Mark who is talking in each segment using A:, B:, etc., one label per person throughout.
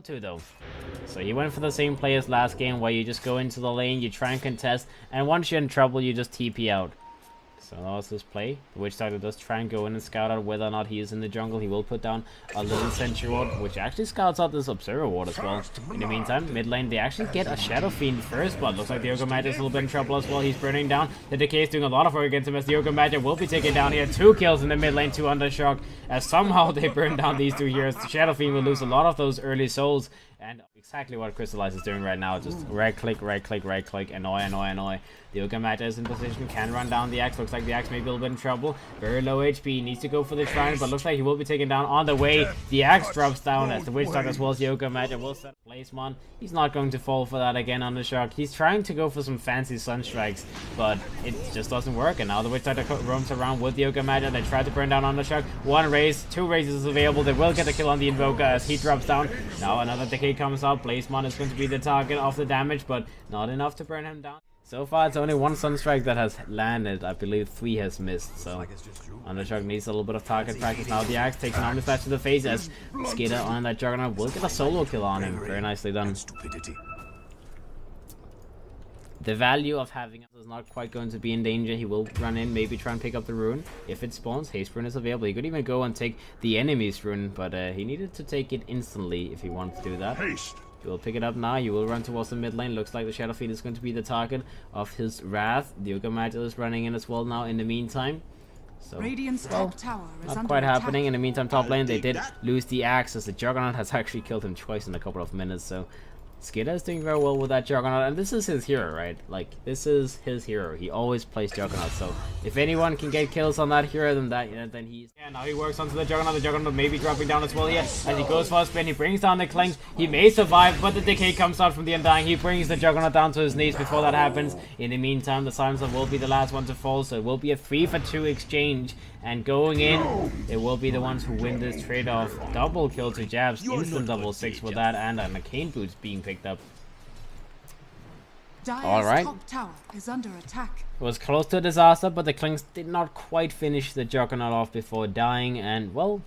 A: to though. So he went for the same play as last game, where you just go into the lane, you try and contest, and once you're in trouble, you just TP out. So that was his play. The Gi.Starter does try and go in and scout out whether or not he is in the jungle. He will put down a little sentry ward, which actually scouts out this observer ward as well. In the meantime, mid lane, they actually get a Shadow Fiend first, but looks like the DD.Magic is a little bit in trouble as well. He's burning down. The Decay is doing a lot of work against him, as the DD.Magic will be taken down here. 2 kills in the mid lane, 2 UnderShock, as somehow they burn down these 2 heroes. The Shadow Fiend will lose a lot of those early souls, and exactly what Crystallize is doing right now. Just right click, annoy. The DD.Magic is in position, can run down the axe. Looks like the axe may be a little bit in trouble. Very low HP, needs to go for the shrine, but looks like he will be taken down on the way. The axe drops down as the Gi.Starter as well as the DD.Magic will set placement. He's not going to fall for that again on the shock. He's trying to go for some fancy sunstrikes, but it just doesn't work. And now the Gi.Starter roams around with the DD.Magic. They try to burn down on the shock. 1 raise, 2 raises available. They will get the kill on the Invoker as he drops down. Now another Decay comes out. Placement is going to be the target of the damage, but not enough to burn him down. So far, it's only 1 Sunstrike that has landed. I believe 3 has missed, so UnderShock needs a little bit of target practice. Now the axe takes an armor slash to the face as Skiter on that Juggernaut will get a solo kill on him. Very nicely done. The value of having him is not quite going to be in danger. He will run in, maybe try and pick up the rune. If it spawns, Haste Rune is available. He could even go and take the enemy's rune, but he needed to take it instantly if he wanted to do that. You will pick it up now. You will run towards the mid lane. Looks like the Shadow Fiend is going to be the target of his wrath. The DD.Magic is running in as well now in the meantime. So, well, not quite happening. In the meantime, top lane, they did lose the axe as the Juggernaut has actually killed him twice in a couple of minutes. So Skiter is doing very well with that Juggernaut, and this is his hero, right? Like, this is his hero. He always plays Juggernaut, so if anyone can get kills on that hero, then he's... Yeah, now he works onto the Juggernaut. The Juggernaut may be dropping down as well here. As he goes for a spin, he brings down the Clink. He may survive, but the Decay comes out from the Undying. He brings the Juggernaut down to his knees before that happens. In the meantime, the Silencer will be the last one to fall, so it will be a 3-for-2 exchange. And going in, it will be the ones who win this trade-off. Double kill to Jabs, instant double 6 with that, and a Arcane Boots being picked up. Alright. It was close to a disaster, but the Clinks did not quite finish the Juggernaut off before dying, and, well,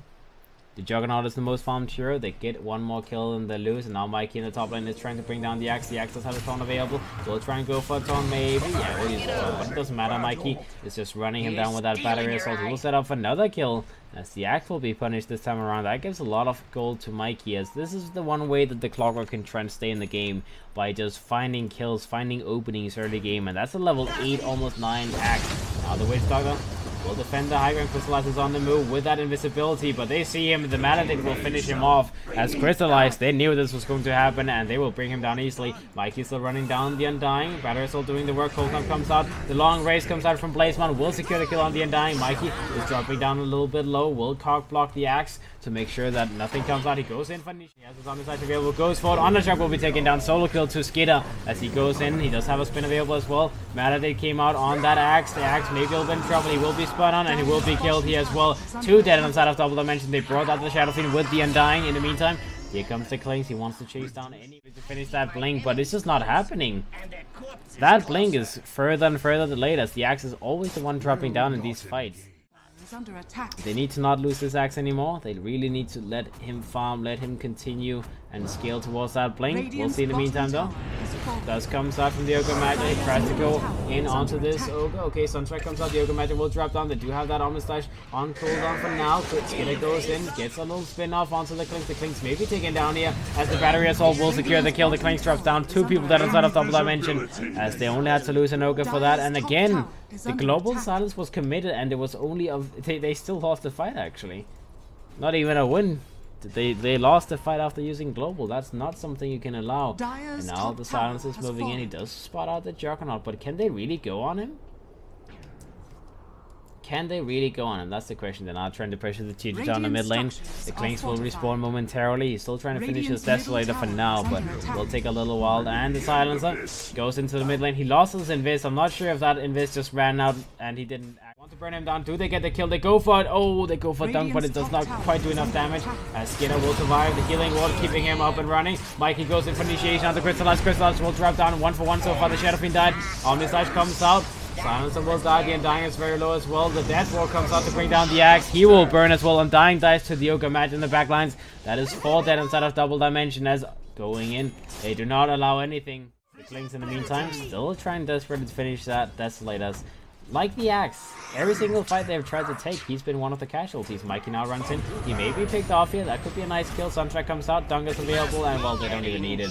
A: the Juggernaut is the most farmed hero. They get 1 more kill and they lose, and now Mikey in the top lane is trying to bring down the axe. The axe does have a taunt available. We'll try and go for a taunt, maybe. Yeah, we'll use it, but it doesn't matter. Mikey is just running him down with that battery assault. He will set up another kill as the axe will be punished this time around. That gives a lot of gold to Mikey, as this is the one way that the Clockwork can try and stay in the game, by just finding kills, finding openings early game, and that's a level 8, almost 9 axe. Now the Gi.Starter will defend the high ground. Crystallize is on the move with that invisibility, but they see him. The Maledict will finish him off as Crystallize. They knew this was going to happen, and they will bring him down easily. Mikey's still running down the Undying. Battery still doing the work. Cold Snap comes out. The long race comes out from Placement. Will secure the kill on the Undying. Mikey is dropping down a little bit low. Will cock block the axe to make sure that nothing comes out. He goes in for Nishi. He has his on the side available. Goes for it. UnderShock will be taken down. Solo kill to Skiter as he goes in. He does have a spin available as well. Maledict came out on that axe. The axe may be a little bit in trouble. He will be spun on, and he will be killed here as well. 2 dead on the side of Double Dimension. They brought out the Shadow Fiend with the Undying. In the meantime, here comes the Clinks. He wants to chase down anybody to finish that blink, but it's just not happening. That blink is further and further delayed, as the axe is always the one dropping down in these fights. They need to not lose this axe anymore. They really need to let him farm, let him continue and scale towards that blink. We'll see in the meantime though. Does comes out from the DD.Magic. He tries to go in onto this Ogre. Okay, Sunstrike comes out. The DD.Magic will drop down. They do have that Armor Slash on cooldown for now. Skiter goes in, gets a little spin off onto the Clinks. The Clinks may be taken down here as the Battery Assault will secure the kill. The Clinks drops down. 2 people dead inside of Double Dimension as they only had to lose an Ogre for that. And again, the Global Silence was committed, and there was only they still lost the fight actually. Not even a win. They lost the fight after using Global. That's not something you can allow. And now the Silence is moving in. He does spot out the Juggernaut, but can they really go on him? Can they really go on him? That's the question. They're now trying to pressure the TG down the mid lane. The Clinks will respawn momentarily. He's still trying to finish his Desolator for now, but will take a little while. And the Silencer goes into the mid lane. He lost his Invis. I'm not sure if that Invis just ran out and he didn't want to burn him down. Do they get the kill? They go for it. Oh, they go for dunk, but it does not quite do enough damage. As Skiter will survive. The healing ward keeping him up and running. Mikey goes in for initiation on the Crystallize. Crystallize will drop down 1-for-1 so far. The Shadow Fiend died. Omnislash comes out. Silencer will die. The Undying is very low as well. The Death Wall comes out to bring down the axe. He will burn as well. Undying dies to the Ogre Mage in the backlines. That is 4 dead inside of Double Dimension as going in. They do not allow anything. The Klings in the meantime still trying desperately to finish that Desolate as, like the axe, every single fight they've tried to take, he's been one of the casualties. Mikey now runs in. He may be picked off here. That could be a nice kill. Suntrack comes out. Dunk is available, and well, they don't even need it.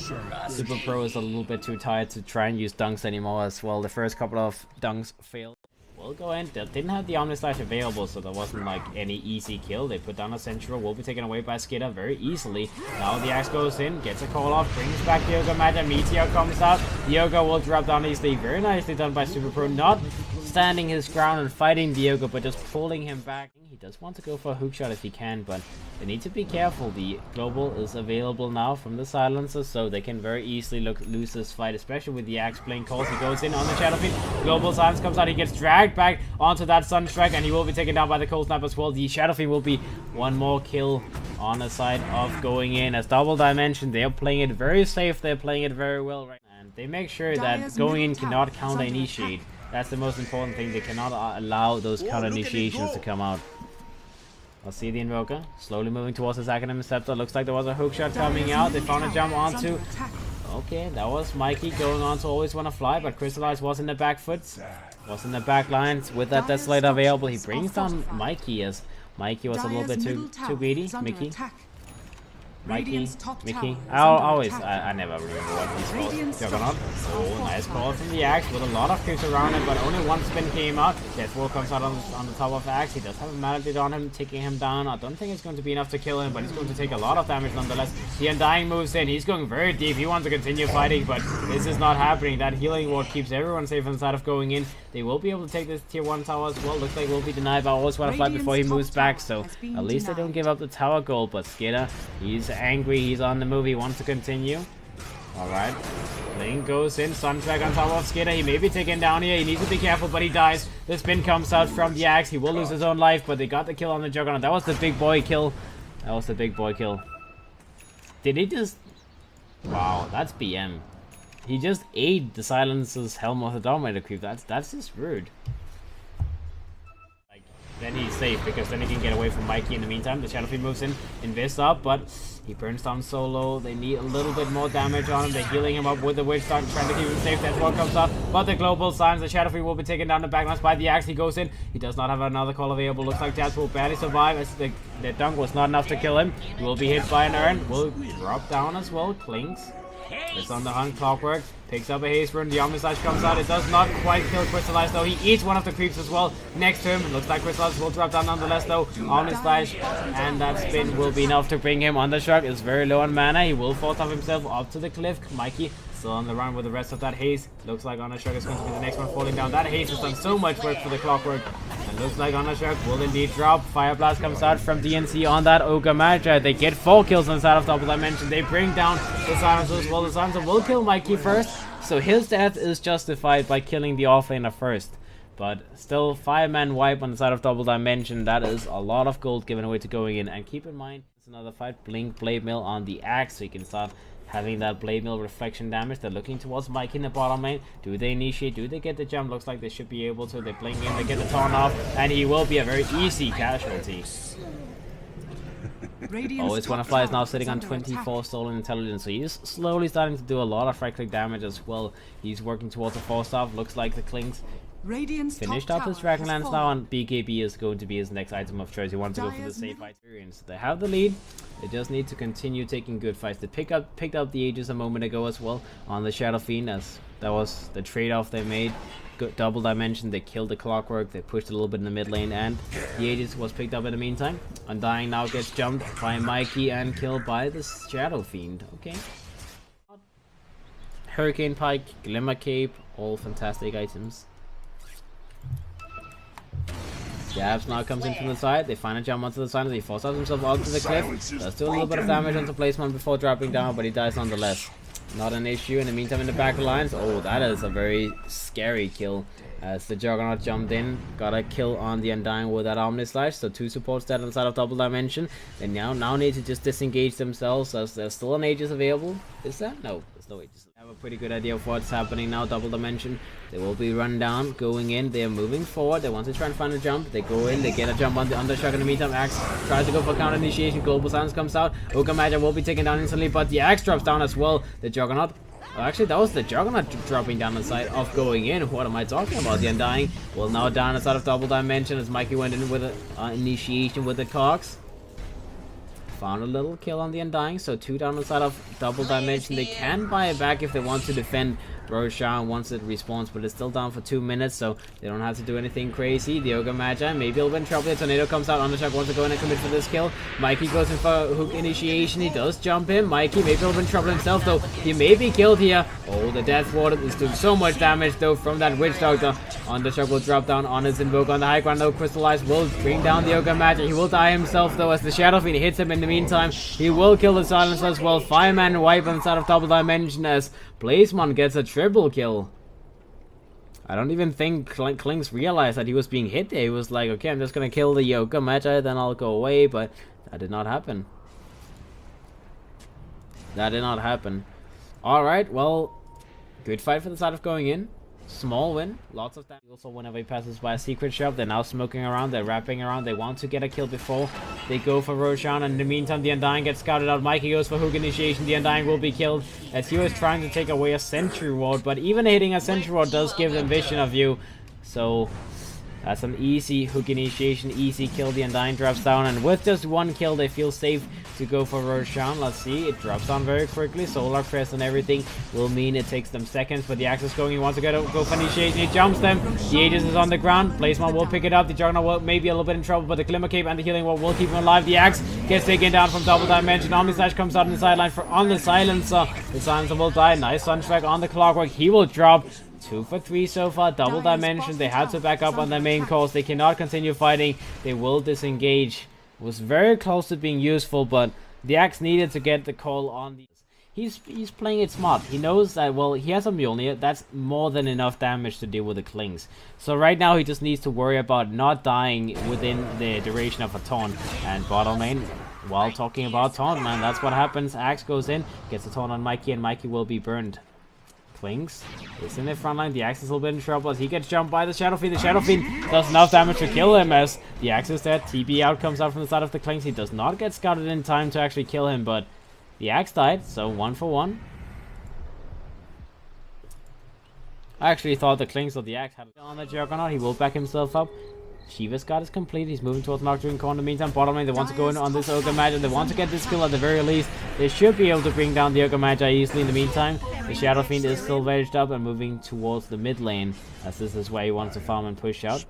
A: Super Pro is a little bit too tired to try and use dunks anymore as well. The first couple of dunks failed. We'll go in. They didn't have the Omnislash available, so there wasn't like any easy kill. They put down a Central. Will be taken away by Gi.Skiter very easily. Now the axe goes in, gets a call off, brings back the Ogre Mage. Meteor comes out. The Ogre will drop down easily. Very nicely done by Super Pro. Not standing his ground and fighting the Ogre, but just pulling him back. He does want to go for a hookshot if he can, but they need to be careful. The global is available now from the Silencer, so they can very easily lose this fight, especially with the axe playing calls. He goes in on the Shadow Fiend. Global Silence comes out. He gets dragged back onto that Sunstrike, and he will be taken down by the Cold Snap as well. The Shadow Fiend will be one more kill on the side of going in. As Double Dimension, they're playing it very safe. They're playing it very well right now. And they make sure that going in cannot counter initiate. That's the most important thing. They cannot allow those counter initiations to come out. I'll see the Invoker slowly moving towards his Academic Scepter. Looks like there was a hookshot coming out. They found a jump onto. Okay, that was Mikey going on to Always Wanna Fly, but Crystallize was in the back foot. Was in the back lines with that Desolator available. He brings down Mikey as Mikey was a little bit too greedy. Mickey. I never remember what he's called. Juggernaut. Oh, nice call from the axe with a lot of creeps around him, but only one spin came out. Deathwall comes out on the top of the axe. He does have a Maledict on him, taking him down. I don't think it's going to be enough to kill him, but he's going to take a lot of damage nonetheless. The Undying moves in. He's going very deep. He wants to continue fighting, but this is not happening. That healing ward keeps everyone safe inside of going in. They will be able to take this tier 1 tower as well. Looks like will be denied by Always Wanna Fly before he moves back, so at least they don't give up the tower goal. But Skiter, he's angry. He's on the move. He wants to continue. Alright. Lane goes in. Suntrack on top of Skiter. He may be taken down here. He needs to be careful, but he dies. The spin comes out from the axe. He will lose his own life, but they got the kill on the Juggernaut. That was the big boy kill. That was the big boy kill. Did he just... Wow, that's BM. He just ate the Silencer's Helm of the Dominator creep. That's just rude. Like, then he's safe because then he can get away from Mikey in the meantime. The Shadow Fiend moves in, invests up, but he burns down solo. They need a little bit more damage on him. They're healing him up with the Witch Dart, trying to keep him safe. That's what comes up. But the global signs, the Shadow Fiend will be taken down the backlines by the axe. He goes in. He does not have another call available. Looks like Jazz will barely survive as the dunk was not enough to kill him. He will be hit by an urn. Will drop down as well. Clings. It's on the hunt. Clockwork picks up a haste rune. The Omnislash comes out. It does not quite kill Crystallize though. He eats one of the creeps as well next to him. It looks like Crystallize will drop down nonetheless though. Omnislash and that spin will be enough to bring him. UnderShock is very low on mana. He will force off himself up to the cliff. Mikey still on the run with the rest of that haste. Looks like UnderShock is going to be the next one falling down. That haste has done so much work for the Clockwork. And looks like UnderShock will indeed drop. Fire Blast comes out from DNC on that Ogre Mage. They get 4 kills inside of Double Dimension. They bring down the Silencer as well. The Silencer will kill Mikey first. So his death is justified by killing the offlaner first. But still, 5-man wipe on the side of Double Dimension. That is a lot of gold given away to going in. And keep in mind, it's another fight. Blink Blade Mill on the axe. So you can start having that Blade Mill reflection damage. They're looking towards Mike in the bottom lane. Do they initiate? Do they get the jump? Looks like they should be able to. They blink in, they get the taunt off, and he will be a very easy casualty. Always Wanna Fly is now sitting on 24 stolen intelligence, so he's slowly starting to do a lot of right-click damage as well. He's working towards a 4-star. Looks like the Klings finished up his Dragonlance now, and BKB is going to be his next item of choice. He wants to go for the safe fight experience. They have the lead. They just need to continue taking good fights. They picked up the Aegis a moment ago as well on the Shadow Fiend, as that was the trade-off they made. Good Double Dimension, they killed the Clockwork, they pushed a little bit in the mid lane, and the Aegis was picked up in the meantime. Undying now gets jumped by Mikey and killed by the Shadow Fiend. Okay. Hurricane Pike, Glimmer Cape, all fantastic items. Jabs now comes in from the side. They find a jump onto the side as he forces himself onto the cliff. Does do a little bit of damage onto placement before dropping down, but he dies nonetheless. Not an issue. In the meantime, in the back lines, oh, that is a very scary kill. As the Juggernaut jumped in, got a kill on the Undying with that Omnislash. So 2 supports dead on the side of Double Dimension. They now need to just disengage themselves, as there's still an Aegis available. Is there? No, there's no Aegis. have a pretty good idea of what's happening now. Double dimension. They will be run down, going in. They are moving forward. They want to try and find a jump. They go in. They get a jump on the UnderShock. In the meantime, Axe tries to go for counter initiation. Global Silence comes out. uebishe will be taken down instantly, but the Axe drops down as well. The Juggernaut. Oh, actually, that was the Juggernaut dropping down the side of going in. What am I talking about? The Undying will now down the side of double dimension as Mikey went in with an initiation with the Cogs. Found a little kill on the Undying, so 2 down the side of double dimension. They can buy it back if they want to defend Roshan once it respawns, but it's still down for 2 minutes, so they don't have to do anything crazy. The Ogre Magi, maybe a little bit in trouble. The Tornado comes out. UnderShock wants to go in and commit for this kill. Mikey goes in for hook initiation. He does jump in. Mikey maybe a little bit in trouble himself, though. He may be killed here. Oh, the Death Ward is doing so much damage, though, from that Witch Doctor. UnderShock will drop down on his Invoke on the high ground, though. Crystallize will bring down the Ogre Magi. He will die himself, though, as the Shadow Fiend hits him in the meantime. He will kill the Silencer as well. Fireman wipe on the side of double dimension as Blazemon gets a triple kill. I don't even think Klings realized that he was being hit there. He was like, okay, I'm just gonna kill the Ogre Magi, then I'll go away, but that did not happen. That did not happen. Alright, well, good fight for the side of going in. Small win, lots of damage. Also, whenever he passes by a secret shop, they're now smoking around, they're wrapping around, they want to get a kill before they go for Roshan, and in the meantime, the Undying gets scouted out. Mikey goes for hook initiation. The Undying will be killed as he was trying to take away a sentry ward, but even hitting a sentry ward does give them vision of you, so that's an easy hook initiation, easy kill. The Undying drops down, and with just 1 kill, they feel safe to go for Roshan. Let's see, it drops down very quickly. Solar Crest and everything will mean it takes them seconds, but the Axe is going. He wants to go for initiation. He jumps them. The Aegis is on the ground. Blazemon will pick it up. The Juggernaut will maybe a little bit in trouble, but the Glimmer Cape and the Healing Wall will keep him alive. The Axe gets taken down from double dimension. Omnislash comes out on the sideline on the Silencer. The Silencer will die. Nice Sunstrike on the Clockwork. He will drop. 2 for 3 so far. Double dimension. They had to back up on their main course. They cannot continue fighting. They will disengage. It was very close to being useful, but the Axe needed to get the call on the... He's playing it smart. He knows that, well, he has a Mjolnir. That's more than enough damage to deal with the Klings. So right now he just needs to worry about not dying within the duration of a taunt. And bottom lane, while talking about taunt, man, that's what happens. Axe goes in, gets a taunt on Mikey, and Mikey will be burned. Klings is in the front line. The Axe is a little bit in trouble as he gets jumped by the Shadow Fiend. The Shadow Fiend does enough damage to kill him as the Axe is dead. TB out comes out from the side of the Klings. He does not get scouted in time to actually kill him, but the Axe died, so 1 for 1. I actually thought the Klings of the Axe had on the Juggernaut. He will back himself up. Shiva's guard is complete. He's moving towards Nocturne Core in the meantime. Bottom lane, they want to go in on this Ogre Magi. They want to get this kill at the very least. They should be able to bring down the Ogre Magi easily. In the meantime, the Shadow Fiend is still wedged up and moving towards the mid lane, as this is where he wants to farm and push out.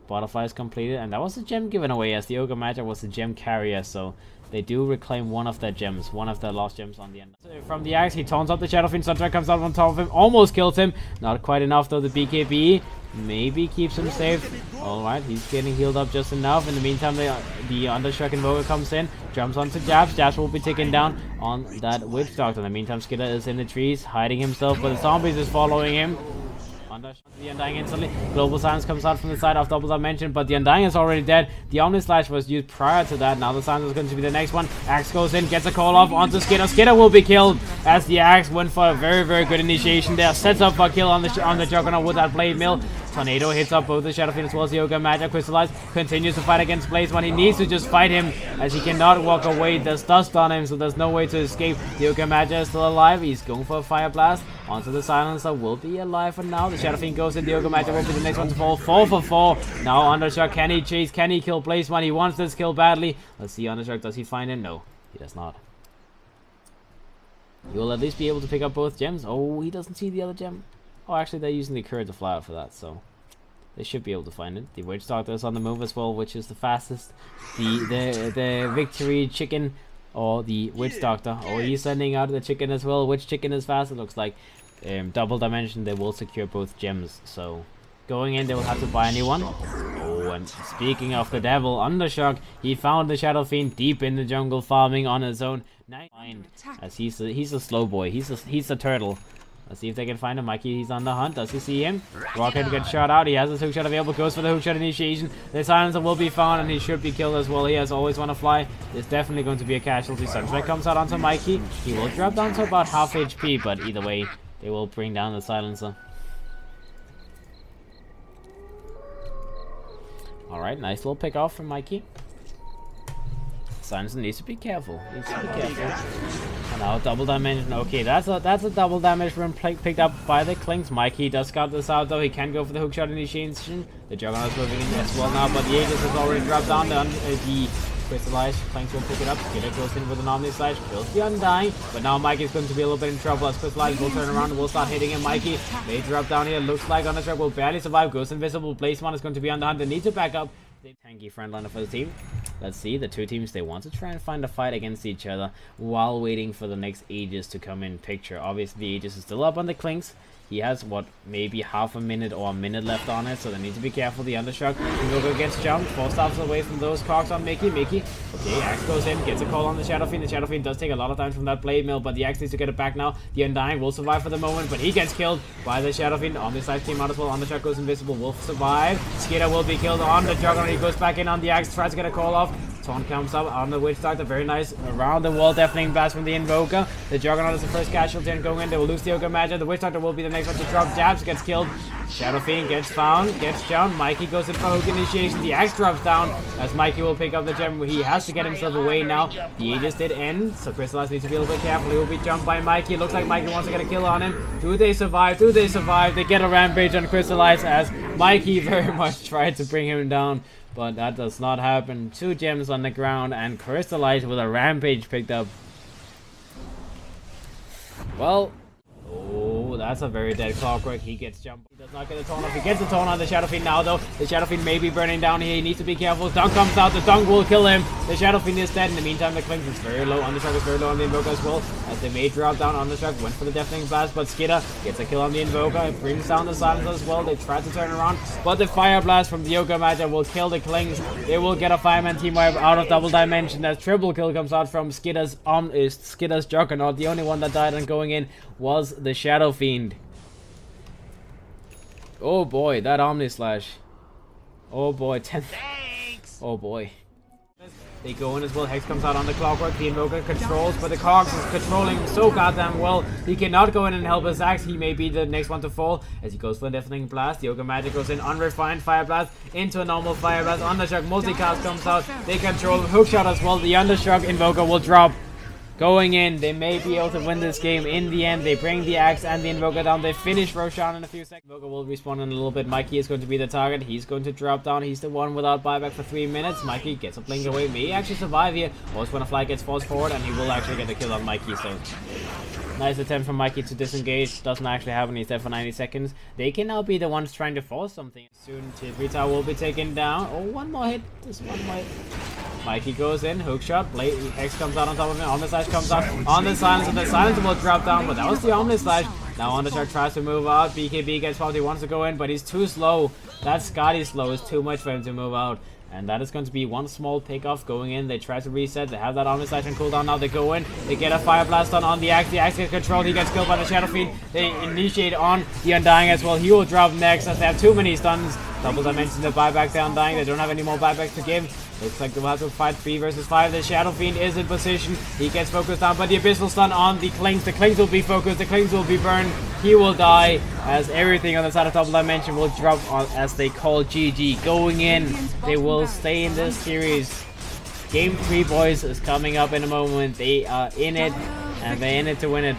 A: Butterfly is completed, and that was a gem given away, as the Ogre Magi was the gem carrier, so they do reclaim one of their gems, one of their lost gems on the end. So from the Axe, he taunts up the Shadow Fiend. Sunstrike comes out on top of him, almost kills him. Not quite enough though. The BKB maybe keeps him safe. Alright, he's getting healed up just enough. In the meantime, the UnderShock Invoker comes in, jumps onto JaBbZ. JaBbZ will be taken down on that Witch Doctor. In the meantime, Skiter is in the trees, hiding himself, but the zombies is following him. The Undying instantly. Global Silence comes out from the side of double dimension, but the Undying is already dead. The Omnislash was used prior to that. Now the Silence is going to be the next one. Axe goes in, gets a call off onto Skiter. Skiter will be killed as the Axe went for a very, very good initiation there. Sets up for a kill on the Juggernaut with that Blade Mill. Tornado hits up both the Shadow Fiend as well as the Ogre Magi. Crystallize continues to fight against Blazemon. He needs to just fight him as he cannot walk away. There's dust on him, so there's no way to escape. The Ogre Magi is still alive. He's going for a Fire Blast onto the Silencer. Will be alive for now. The Shadow Fiend goes in. The Ogre Magi will be the next one to fall. 4 for 4. Now UnderShock, can he chase? Can he kill Blazemon? He wants this kill badly. Let's see, UnderShock, does he find him? No, he does not. He will at least be able to pick up both gems. Oh, he doesn't see the other gem. Oh, actually, they're using the Curd to fly out for that, so they should be able to find it. The Witch Doctor is on the move as well, which is the fastest. The Victory Chicken, or the Witch Doctor. Oh, he's sending out the chicken as well. Which chicken is fast? It looks like double dimension. They will secure both gems, so going in, they will have to buy a new one. Oh, and speaking of the devil, UnderShock, he found the Shadow Fiend deep in the jungle farming on his own. Nice find, as he's a slow boy. He's a turtle. Let's see if they can find him. Mikey, he's on the hunt. Does he see him? Rocket gets shot out. He has his hookshot available. Goes for the hookshot initiation. The silencer will be found and he should be killed as well. He has always want to fly. There's definitely going to be a casualty. Sunstrike comes out onto Mikey. He will drop down to about half HP, but either way, they will bring down the silencer. Alright, nice little pick off from Mikey. Silencer needs to be careful. And now double dimension. Okay, that's a double damage room picked up by the Klings. Mikey does scout this out though. He can go for the hookshot initiation. The Juggernaut is moving in as well now, but the Aegis has already dropped down. The Crystallize. Klings will pick it up. Skiter goes in with an Omni Slash. Kills the Undying. But now Mikey's going to be a little bit in trouble as Crystallize will turn around and will start hitting him. Mikey may drop down here. Looks like UnderShock will barely survive. Goes invisible. Blazeman is going to be on the hunt. They need to back up. Tanky frontliner for the team. Let's see, the two teams, they want to try and find a fight against each other while waiting for the next Aegis to come in picture. Obviously, the Aegis is still up on the Klings. He has, what, maybe half a minute or a minute left on it, so they need to be careful. The UnderShock, Invoker gets jumped, 4 stops away from those cogs on Mickey. Okay, Axe goes in, gets a call on the Shadow Fiend. The Shadow Fiend does take a lot of time from that Blade Mill, but the Axe needs to get it back now. The Undying will survive for the moment, but he gets killed by the Shadow Fiend. On this side came out as well. UnderShock goes invisible, will survive. Skiter will be killed on the Juggernaut. He goes back in on the Axe, tries to get a call off. Taunt comes up on the Witch-Doctor, very nice around the wall, deafening blast from the Invoker. The Juggernaut is the first casualty and going in, they will lose the Yoga Magic. The Witch-Doctor will be the next one to drop jabs, gets killed. Shadow Fiend gets found, gets jumped. Mikey goes in for hook initiation. The Axe drops down as Mikey will pick up the gem. He has to get himself away now. The Aegis did end, so Crystallize needs to be a little bit careful. He will be jumped by Mikey. Looks like Mikey wants to get a kill on him. Do they survive? Do they survive? They get a Rampage on Crystallize as Mikey very much tried to bring him down. But that does not happen. 2 gems on the ground and Crystallize with a Rampage picked up. Well, oh, that's a very dead Clockwork. He gets jumped. He does not get a taunt off. He gets a taunt on the Shadow Fiend now though. The Shadow Fiend may be burning down here. He needs to be careful. Dunk comes out. The Dunk will kill him. The Shadow Fiend is dead. In the meantime, the Klings is very low. UnderShock is very low on the Invoker as well. As they may drop down, UnderShock went for the Deafening Blast, but Skiter gets a kill on the Invoker. It brings down the Silencer as well. They try to turn around, but the Fire Blast from the Yoga Magic will kill the Klings. They will get a fireman team wipe out of double dimension. That triple kill comes out from Skiter's Juggernaut. The only one that died and going in was the Shadow Fiend. Oh boy, that Omni Slash. Oh boy, 10. Thanks. Oh boy. They go in as well. Hex comes out on the Clockwork. The Invoker controls, but the Cogs is controlling him so goddamn well. He cannot go in and help his Axe. He may be the next one to fall as he goes for a Deafening Blast. The Yoga Magic goes in. Unrefined Fire Blast into a normal Fire Blast. UnderShock multicast comes out. They control Hookshot as well. The UnderShock Invoker will drop. Going in, they may be able to win this game. In the end, they bring the Axe and the Invoker down. They finish Roshan in a few seconds. Invoker will respawn in a little bit. Mikey is going to be the target. He's going to drop down. He's the one without buyback for 3 minutes. Mikey gets a blink away. May actually survive here. Always when a fly gets forced forward, and he will actually get the kill on Mikey. So nice attempt from Mikey to disengage. Doesn't actually happen. He's dead for 90 seconds. They can now be the ones trying to force something. Soon, T3 will be taken down. Oh, one more hit. Just one more hit. Mikey goes in, hookshot, Blade X comes out on top of him, Omni Slash comes out on the Silencer, and the Silencer will drop down, but that was the Omni Slash. Now UnderShock tries to move out, BKB gets fouled, he wants to go in, but he's too slow. That Scotty slow is too much for him to move out. And that is going to be one small pickoff going in. They try to reset. They have that Omni Slash and cooldown. Now they go in. They get a Fire Blast on the Axe. The Axe gets controlled. He gets killed by the Shadow Fiend. They initiate on the Undying as well. He will drop next as they have too many stuns. Double dimension the buyback. The Undying. They don't have any more buybacks to give. Looks like they'll have to fight 3 versus 5. The Shadow Fiend is in position. He gets focused down, but the Abyssal Stun on the Klings. The Klings will be focused. The Klings will be burned. He will die as everything on the side of Double Dimension will drop on, as they call GG. Going in, they will stay in this series. Game 3, boys, is coming up in a moment. They are in it, and they're in it to win it.